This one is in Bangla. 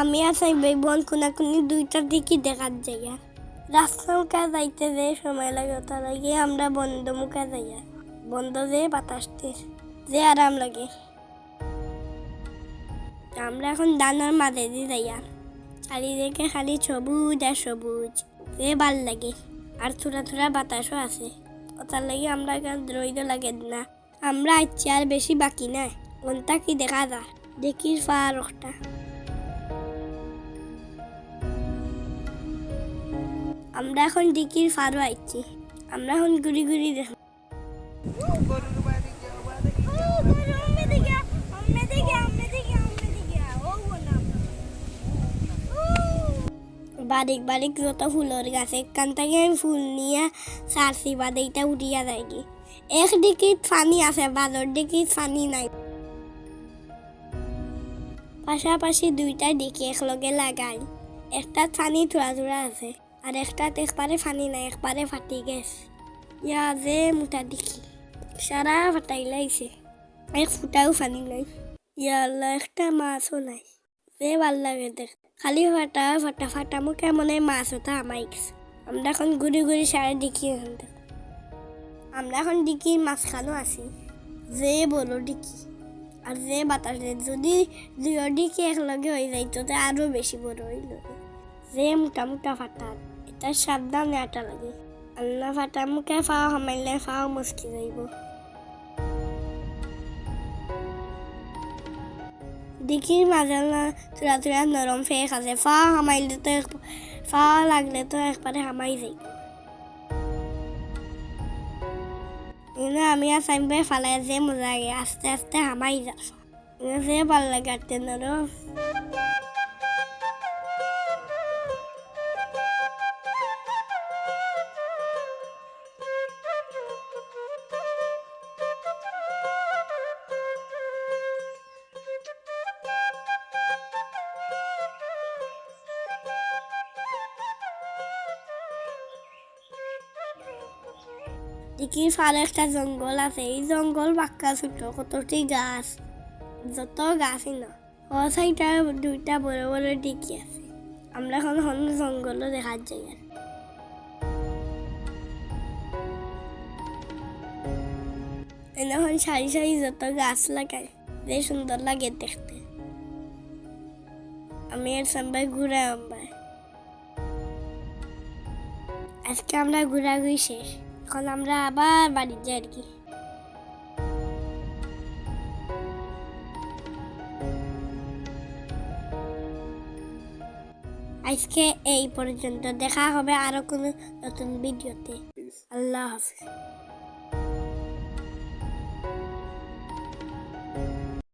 আমি আর সাইবাই বোন কোনাকুনি দুইটার দিকে দেখার জায়গা রাস্তা মুখে যাইতে যে সময় লাগে ওটা লাগে আমরা বন্ধ মুখে যাইয়া বন্ধ যে বাতাসতে যে আরাম লাগে আমরা এখন দানার মাঝে দিয়ে যাইয়া চারিদিকে খালি সবুজ আর সবুজ যে ভাল লাগে আর থোড়া থোড়া বাতাসও আছে ওটার লাগে আমরা রইদ লাগে না আমরা আচ্ছা আর বেশি বাকি নাই কোনটা কি দেখা যায় দেখির পার একটা আমরা এখন ডিকির ফারও আইছি আমরা এখন ঘুরি ঘুরি দেখ বারিক বারিক যত ফুলের গাছ এখান থেকে ফুল নিয়ে সারছি বাদে এটা উঠিয়া যায় কি একদিকে পানি আছে বাজার দিকে পানি নাই পাশাপাশি দুইটা দিকে একলগে লাগাই একটা পানি থোড়া থোড়া আছে আর একটা একবারে পানি নাই একবারে ফাটি গেছে ইয়া যে মোটা দেখি সারা ফাটাই লাইছে এক ফুটাও পানি নাই ইয়া আল্লাহ একটা মাছও নাই যে ভাল লাগে দেখ খালি ফাটা ফাটা ফাটা মুখে মনে মাছ ওটা আমাই গেছে আমরা এখন ঘুরি ঘুরি সারা দেখি আমরা এখন দেখি মাঝখানো আছি যে বড় দেখি আর যে বাতাসে যদি দুই দিকে একলগে হয়ে যাইতো তা আরো বেশি বড় হইল যে মোটা মোটা ফাটা এটা সাবধানে আটা লাগে আল্লাহ ফাটা মুখে ফাও হামাইলে ফাও মুশকিল হইব দেখি মাঝে থোড়া থোড়া নরম ফেক আছে ফাও হামাইলে তো ফাও লাগলে তো একবারে হামাই যাইব আমি আর সাইমবে ফালাই যে মজা লাগে আস্তে আস্তে হামাই যা যে ভাল লাগে আটতে নরম দিকির ফালে একটা জঙ্গল আছে এই জঙ্গল বাক্কা ছোট কতটি গাছ যত গাছই না ও সাইডটা দুইটা বড় বড় ডিকি আছে আমরা এখন জঙ্গলও দেখার জায়গা এখন সারি সারি যত গাছ লাগাই বেশ সুন্দর লাগে দেখতে আমি এর সামনে ঘুরে আমবাই আজকে আমরা ঘোরাঘুরি শেষ এখন আমরা আবার বাড়ি যাই আর কি আজকে এই পর্যন্ত দেখা হবে আরো কোনো নতুন ভিডিওতে আল্লাহ হাফেজ।